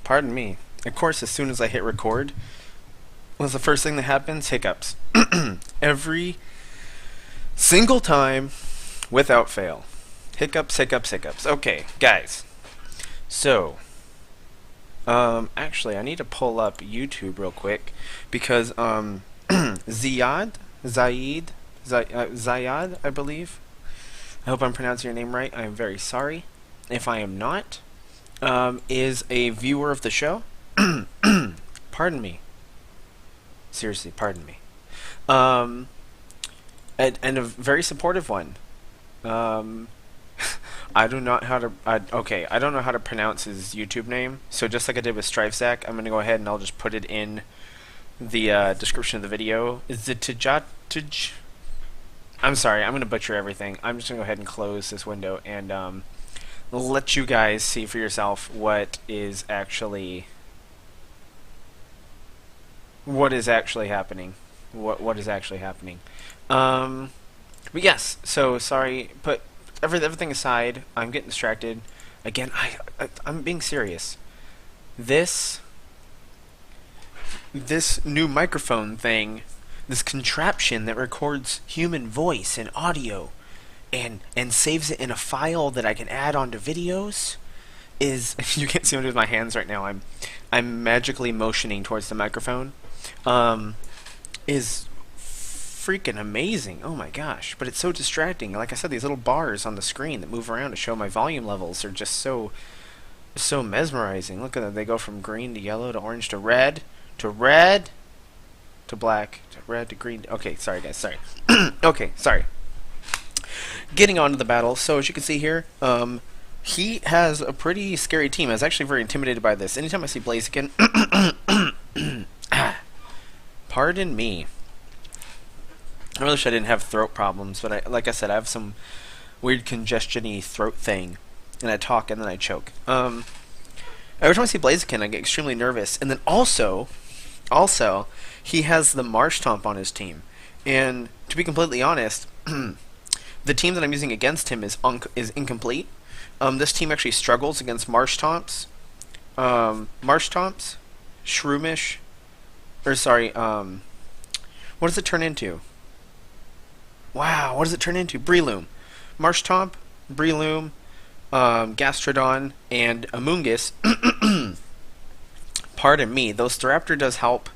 Pardon me. Of course, as soon as I hit record, what's the first thing that happens? Hiccups. Every single time, without fail. Hiccups, hiccups, hiccups. Okay, guys. So, actually, I need to pull up YouTube real quick because, Ziyad, I believe. I hope I'm pronouncing your name right. I am very sorry if I am not. Is a viewer of the show. Pardon me. Seriously, pardon me. And a very supportive one. I do not how to. Okay, I don't know how to pronounce his YouTube name. So just like I did with Strifesack, I'm gonna go ahead and I'll just put it in the description of the video. Ztjatj. I'm sorry, I'm gonna butcher everything. I'm just gonna go ahead and close this window and let you guys see for yourself what is actually happening. What is actually happening. But yes, so sorry, put everything aside. I'm getting distracted. Again, I'm being serious. This new microphone thing, this contraption that records human voice and audio and saves it in a file that I can add onto videos is you can't see me with my hands right now. I'm magically motioning towards the microphone. Is freaking amazing. Oh my gosh. But it's so distracting. Like I said, these little bars on the screen that move around to show my volume levels are just so mesmerizing. Look at them. They go from green to yellow to orange to red to black to red to green. Okay, sorry guys, sorry. Okay, sorry. Getting on to the battle. So as you can see here, he has a pretty scary team. I was actually very intimidated by this. Anytime I see Blaziken, pardon me. I really wish I didn't have throat problems, but like I said, I have some weird congestion-y throat thing, and I talk and then I choke. Every time I see Blaziken, I get extremely nervous. And then also, he has the Marshtomp on his team. And to be completely honest, the team that I'm using against him is incomplete. This team actually struggles against Marshtomps, Shroomish, or sorry, what does it turn into? Wow, what does it turn into? Breloom. Marshtomp, Breloom, Gastrodon, and Amoonguss. Pardon me, though Staraptor does help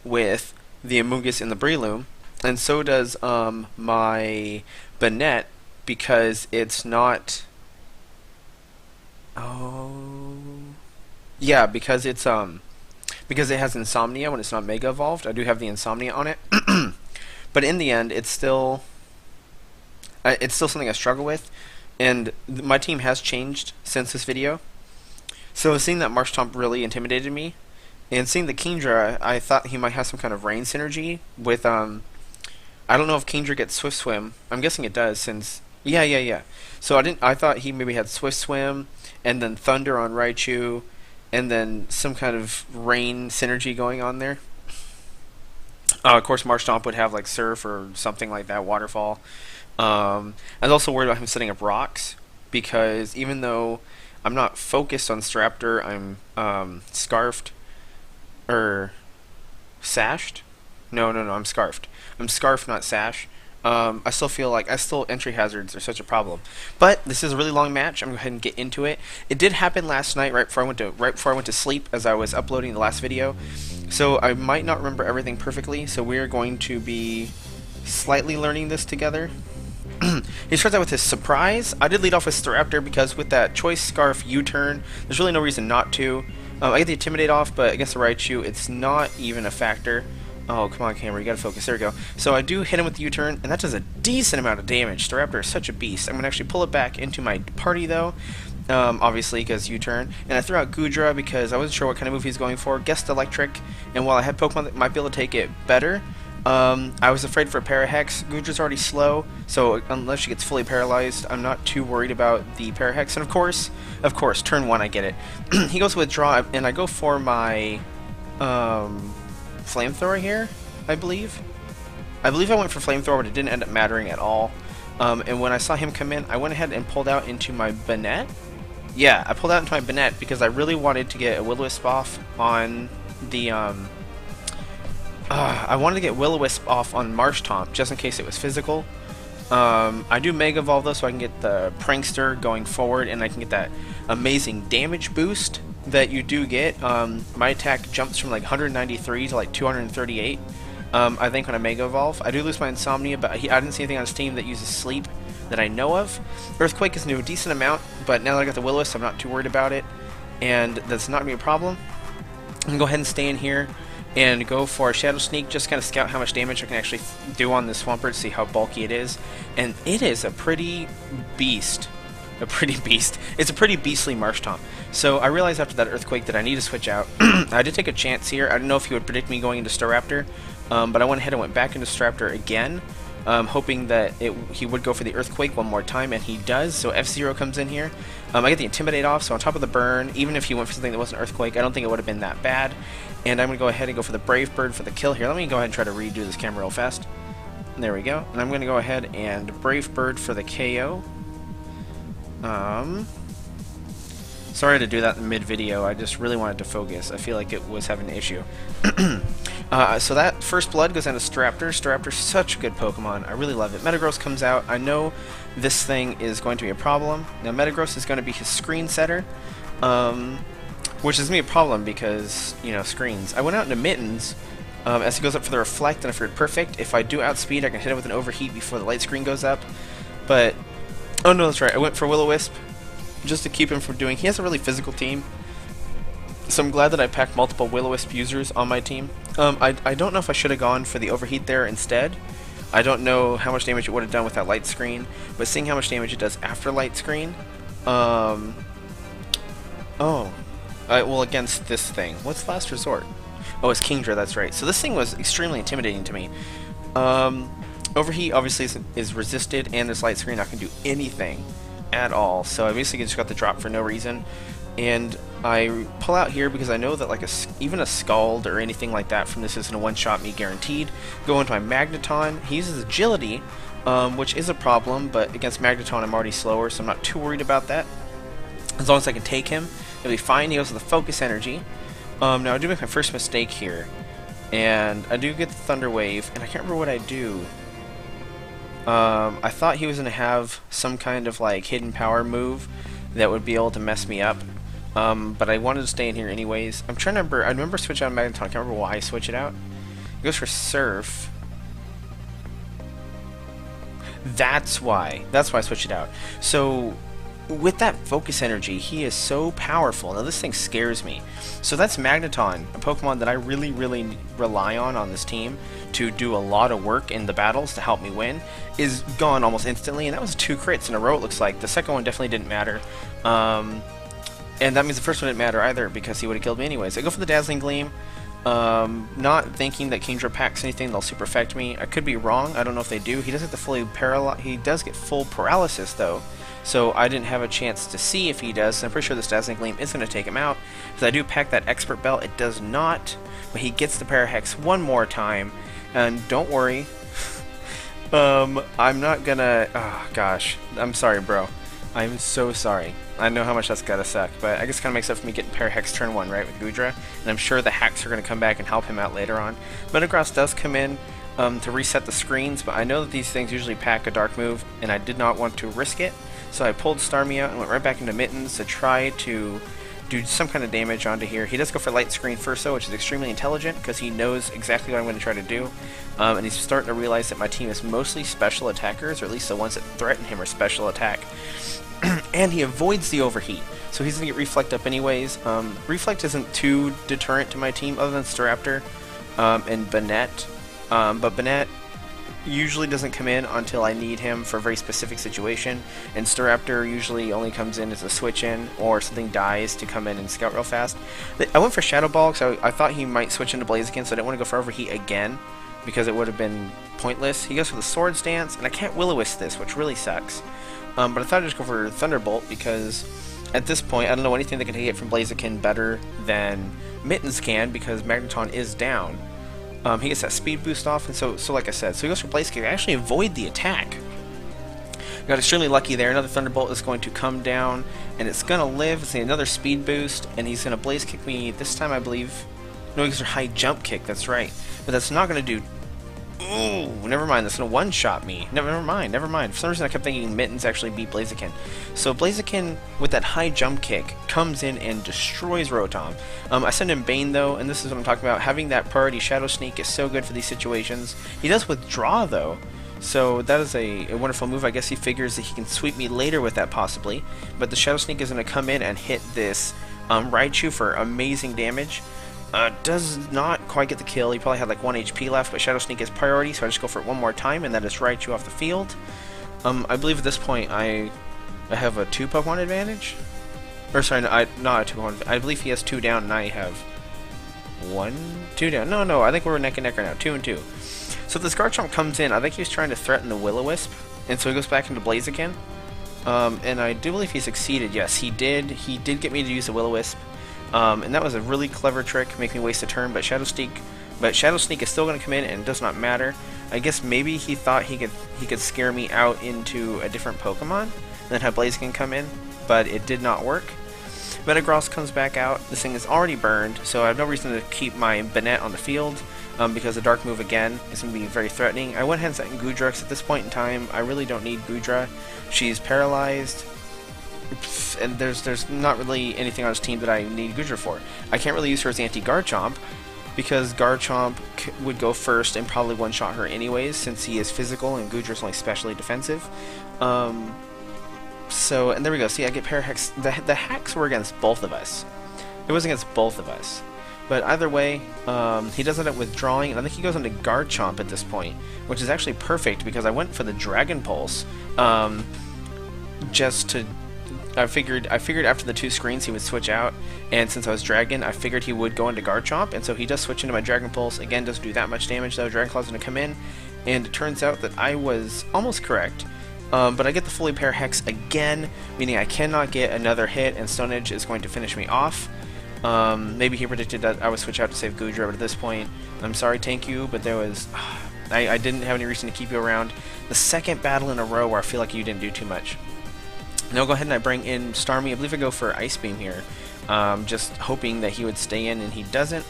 with the Amoonguss and the Breloom, and so does my Banette, because it's not... Oh... Yeah, because it's because it has Insomnia when it's not Mega Evolved. I do have the Insomnia on it. But in the end, it's still something I struggle with, and my team has changed since this video. So seeing that Marshtomp really intimidated me, and seeing the Kingdra, I thought he might have some kind of rain synergy with I don't know if Kingdra gets Swift Swim. I'm guessing it does, since yeah. So I thought he maybe had Swift Swim and then Thunder on Raichu, and then some kind of rain synergy going on there. Of course, Marshtomp would have like Surf or something like that, Waterfall. I was also worried about him setting up rocks, because even though I'm not focused on Staraptor, I'm scarfed or sashed. No, I'm scarfed. I'm scarfed, not sash. I still feel like entry hazards are such a problem. But this is a really long match. I'm going to go ahead and get into it. It did happen last night, right before I went to sleep, as I was uploading the last video. So I might not remember everything perfectly. So we're going to be slightly learning this together. He starts out with his Surprise. I did lead off with Staraptor because with that Choice Scarf U-turn, there's really no reason not to. I get the Intimidate off, but against the Raichu, it's not even a factor. Oh, come on, camera, you gotta focus. There we go. So I do hit him with the U-turn, and that does a decent amount of damage. Staraptor is such a beast. I'm gonna actually pull it back into my party, though, obviously, because U-turn. And I threw out Goodra because I wasn't sure what kind of move he's going for. Guessed Electric, and while I had Pokemon that might be able to take it better, I was afraid for a Parahex. Goodra's already slow, so unless she gets fully paralyzed, I'm not too worried about the Parahex. And of course, turn 1, I get it. He goes Withdraw, and I go for my Flamethrower here, I believe. I went for Flamethrower, but it didn't end up mattering at all. And when I saw him come in, I went ahead and pulled out into my Banette. Yeah, I pulled out into my Banette because I really wanted to get a Will-O-Wisp off on the, I wanted to get Will-O-Wisp off on Marshtomp, just in case it was physical. I do Mega Evolve, though, so I can get the Prankster going forward, and I can get that amazing damage boost that you do get. My attack jumps from like 193 to like 238, I think, when I Mega Evolve. I do lose my Insomnia, but I didn't see anything on his team that uses Sleep that I know of. Earthquake is new a decent amount, but now that I got the Will-O-Wisp, I'm not too worried about it, and that's not going to be a problem. I'm going to go ahead and stay in here and go for a Shadow Sneak, just kind of scout how much damage I can actually do on this Swampert, see how bulky it is. And it is a pretty beast. It's a pretty beastly Marshtomp. So I realized after that Earthquake that I need to switch out. I did take a chance here. I don't know if he would predict me going into Staraptor, but I went ahead and went back into Staraptor again, hoping that he would go for the Earthquake one more time, and he does. So F-Zero comes in here. I get the Intimidate off, so on top of the burn, even if he went for something that wasn't Earthquake, I don't think it would have been that bad. And I'm going to go ahead and go for the Brave Bird for the kill here. Let me go ahead and try to redo this camera real fast. There we go. And I'm going to go ahead and Brave Bird for the KO. Sorry to do that in mid-video. I just really wanted to focus. I feel like it was having an issue. So that First Blood goes down to Staraptor. Staraptor's such a good Pokemon. I really love it. Metagross comes out. I know this thing is going to be a problem. Now, Metagross is going to be his screen setter, which is going to be a problem because, you know, screens. I went out into Mittens as he goes up for the Reflect, and I figured perfect. If I do outspeed, I can hit it with an Overheat before the light screen goes up. But, oh no, that's right. I went for Will-O-Wisp just to keep him from doing. He has a really physical team, so I'm glad that I packed multiple Will-O-Wisp users on my team. I don't know if I should have gone for the Overheat there instead. I don't know how much damage it would have done with that light screen, but seeing how much damage it does after light screen, well, against this thing. What's Last Resort? Oh, it's Kingdra, that's right. So this thing was extremely intimidating to me. Overheat obviously is resisted, and this light screen not going to do anything at all. So I basically just got the drop for no reason. And I pull out here because I know that like even a Scald or anything like that from this isn't a one-shot me guaranteed. Go into my Magneton. He uses Agility, which is a problem, but against Magneton I'm already slower, so I'm not too worried about that. As long as I can take him, it'll be fine. He goes with the Focus Energy. Now I do make my first mistake here, and I do get the Thunder Wave, and I can't remember what I do. I thought he was going to have some kind of like hidden power move that would be able to mess me up. But I wanted to stay in here anyways. I'm trying to remember. I remember switching out Magneton. I can't remember why I switch it out. He goes for Surf. That's why. That's why I switched it out. So with that Focus Energy, he is so powerful. Now this thing scares me. So that's Magneton, a Pokemon that I really, really rely on this team to do a lot of work in the battles to help me win, is gone almost instantly, and that was 2 crits in a row, it looks like. The second one definitely didn't matter. And that means the first one didn't matter either, because he would have killed me anyways. I go for the Dazzling Gleam, not thinking that Kingdra packs anything that'll super affect me. I could be wrong, I don't know if they do. He does get the he does get full paralysis though, so I didn't have a chance to see if he does. I'm pretty sure this Dazzling Gleam is going to take him out, because I do pack that Expert Belt. It does not, but he gets the Parahex one more time, and don't worry, I'm not gonna, oh gosh, I'm sorry bro. I'm so sorry. I know how much that's gotta suck, but I guess it kind of makes up for me getting Parahex turn 1, right, with Goodra, and I'm sure the hacks are going to come back and help him out later on. Metagross does come in to reset the screens, but I know that these things usually pack a dark move, and I did not want to risk it, so I pulled Starmie out and went right back into Mittens to try to do some kind of damage onto here. He does go for Light Screen first though, which is extremely intelligent, because he knows exactly what I'm going to try to do, and he's starting to realize that my team is mostly special attackers, or at least the ones that threaten him are special attack. And he avoids the Overheat, so he's going to get Reflect up anyways. Reflect isn't too deterrent to my team, other than Staraptor and Banette. But Banette usually doesn't come in until I need him for a very specific situation, and Staraptor usually only comes in as a switch-in, or something dies to come in and scout real fast. I went for Shadow Ball, so I thought he might switch into Blaziken, so I didn't want to go for Overheat again, because it would have been pointless. He goes for the Swords Dance, and I can't Will-O-Wisp this, which really sucks. But I thought I'd just go for Thunderbolt, because at this point I don't know anything that can hit from Blaziken better than Mittens can, because Magneton is down. He gets that speed boost off, and so like I said, so he goes for Blaze Kick. I actually avoid the attack. Got extremely lucky there. Another Thunderbolt is going to come down, and it's going to live. It's another speed boost, and he's going to Blaze Kick me this time, I believe. No, he's a high jump kick, that's right. But that's not going to do... Ooh, never mind. That's going to one-shot me. Never mind. For some reason, I kept thinking Mittens actually beat Blaziken. So Blaziken, with that high jump kick, comes in and destroys Rotom. I send him Bane, though, and this is what I'm talking about. Having that priority Shadow Sneak is so good for these situations. He does withdraw, though. So that is a wonderful move. I guess he figures that he can sweep me later with that, possibly. But the Shadow Sneak is going to come in and hit this Raichu for amazing damage. Does not quite get the kill. He probably had like 1 HP left, but Shadow Sneak is priority, so I just go for it one more time, and that is Raichu off the field. I believe at this point I have a 2 Pokemon advantage? Or sorry, no, not a 2 Pokemon. I believe he has 2 down, and I have 2 down. No, I think we're neck and neck right now, 2 and 2. So if this Garchomp comes in, I think he was trying to threaten the Will-O-Wisp, and so he goes back into Blaziken. And I do believe he succeeded. Yes, he did. He did get me to use the Will-O-Wisp. And that was a really clever trick, make me waste a turn, but Shadow Sneak is still going to come in, and it does not matter. I guess maybe he thought he could scare me out into a different Pokemon, and then have Blaziken come in, but it did not work. Metagross comes back out. This thing is already burned, so I have no reason to keep my Banette on the field, because the Dark move again is going to be very threatening. I went ahead and set in Goodrex at this point in time. I really don't need Goodra. She's paralyzed. And there's not really anything on his team that I need Goodra for. I can't really use her as anti-Garchomp, because Garchomp would go first and probably one-shot her anyways, since he is physical and Goodra's only specially defensive. So, and there we go. See, I get Parahex. The hacks were against both of us. It was against both of us. But either way, he does end up withdrawing, and I think he goes into Garchomp at this point, which is actually perfect, because I went for the Dragon Pulse, just to... I figured after the 2 screens he would switch out, and since I was Dragon, I figured he would go into Garchomp, and so he does switch into my Dragon Pulse. Again, doesn't do that much damage though. Dragon Claw's going to come in, and it turns out that I was almost correct, but I get the Fully Pair Hex again, meaning I cannot get another hit, and Stone Edge is going to finish me off. Maybe he predicted that I would switch out to save Goodra, but at this point, I'm sorry, thank you, but there was... I didn't have any reason to keep you around. The second battle in a row where I feel like you didn't do too much. Now go ahead and I bring in Starmie. I believe I go for Ice Beam here, just hoping that he would stay in, and he doesn't.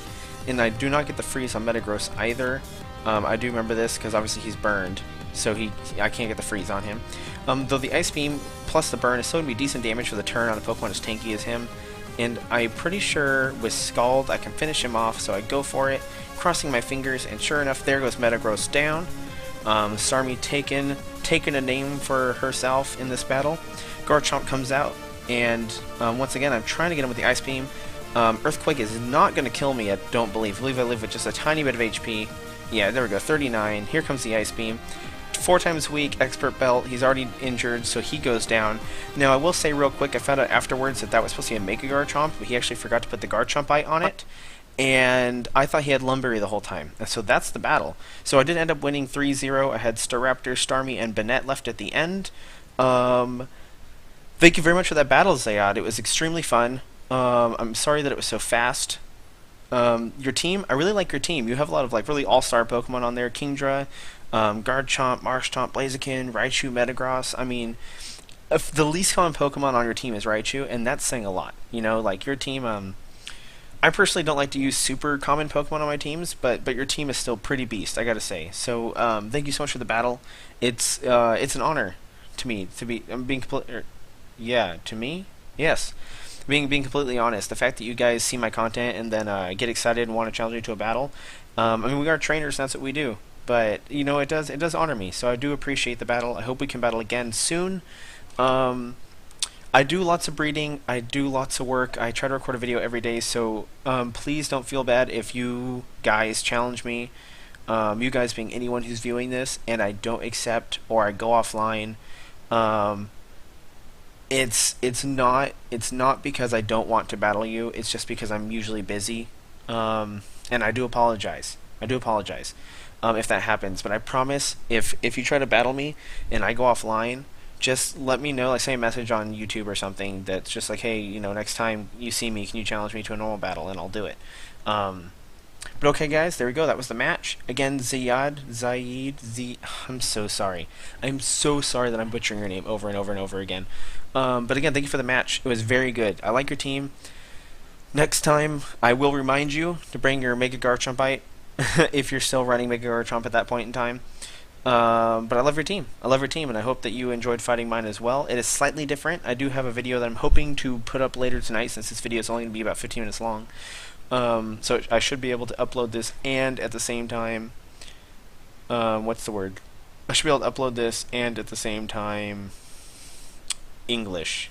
And I do not get the freeze on Metagross either. I do remember this because obviously he's burned, so I can't get the freeze on him. Though the Ice Beam plus the burn is still going to be decent damage for the turn on a Pokemon as tanky as him. And I'm pretty sure with Scald I can finish him off, so I go for it, crossing my fingers, and sure enough, there goes Metagross down. Starmie taking a name for herself in this battle. Garchomp comes out, and once again, I'm trying to get him with the Ice Beam. Earthquake is not going to kill me, I don't believe. I believe I live with just a tiny bit of HP. Yeah, there we go, 39. Here comes the Ice Beam. 4 times weak, Expert Belt. He's already injured, so he goes down. Now, I will say real quick, I found out afterwards that was supposed to be a Mega Garchomp, but he actually forgot to put the Garchomp Bite on it. And I thought he had Lumberry the whole time. And so that's the battle. So I did end up winning 3-0. I had Staraptor, Starmie, and Banette left at the end. Thank you very much for that battle, Ziyad. It was extremely fun. I'm sorry that it was so fast. Your team, I really like your team. You have a lot of like really all-star Pokemon on there. Kingdra, Garchomp, Marshtomp, Blaziken, Raichu, Metagross. I mean, if the least common Pokemon on your team is Raichu, and that's saying a lot. You know, like your team, I personally don't like to use super common Pokemon on my teams, but your team is still pretty beast, I gotta say. So thank you so much for the battle. It's an honor to me to be to me, yes. Being completely honest, the fact that you guys see my content and then get excited and want to challenge me to a battle, I mean, we are trainers, and that's what we do. But you know, it does honor me, so I do appreciate the battle. I hope we can battle again soon. I do lots of breeding, I do lots of work, I try to record a video every day, so please don't feel bad if you guys challenge me, you guys being anyone who's viewing this, and I don't accept or I go offline. It's not because I don't want to battle you, it's just because I'm usually busy, and I do apologize. If that happens, but I promise if you try to battle me and I go offline, just let me know, like send a message on YouTube or something that's just like, hey, you know, next time you see me, can you challenge me to a normal battle, and I'll do it. But okay, guys, there we go. That was the match. Again, I'm so sorry. I'm so sorry that I'm butchering your name over and over and over again. But again, thank you for the match. It was very good. I like your team. Next time, I will remind you to bring your Mega Garchompite if you're still running Mega Garchomp at that point in time. But I love your team. I love your team, and I hope that you enjoyed fighting mine as well. It is slightly different. I do have a video that I'm hoping to put up later tonight, since this video is only going to be about 15 minutes long. So I should be able to upload this and at the same time, what's the word? I should be able to upload this and at the same time, English.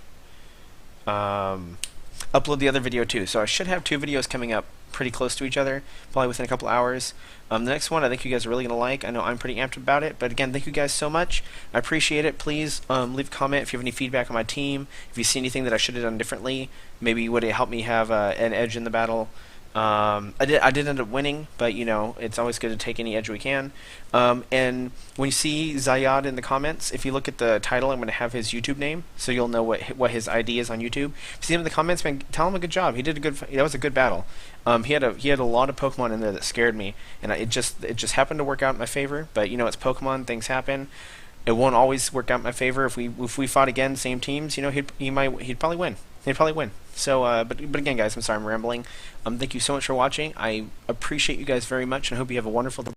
Upload the other video too. So I should have 2 videos coming up pretty close to each other, probably within a couple hours. The next one I think you guys are really going to like. I know I'm pretty amped about it, but again, thank you guys so much. I appreciate it. Please leave a comment if you have any feedback on my team. If you see anything that I should have done differently, maybe would it help me have an edge in the battle. I did end up winning, but you know, it's always good to take any edge we can. And when you see Ziyad in the comments, if you look at the title, I'm going to have his YouTube name, so you'll know what his ID is on YouTube. If you see him in the comments, man, tell him a good job. He did a good. That was a good battle. He had a lot of Pokemon in there that scared me, and it just happened to work out in my favor. But you know, it's Pokemon; things happen. It won't always work out in my favor. If we fought again, same teams, you know, he'd probably win. He'd probably win. So, but again, guys, I'm sorry I'm rambling. Thank you so much for watching. I appreciate you guys very much, and I hope you have a wonderful day.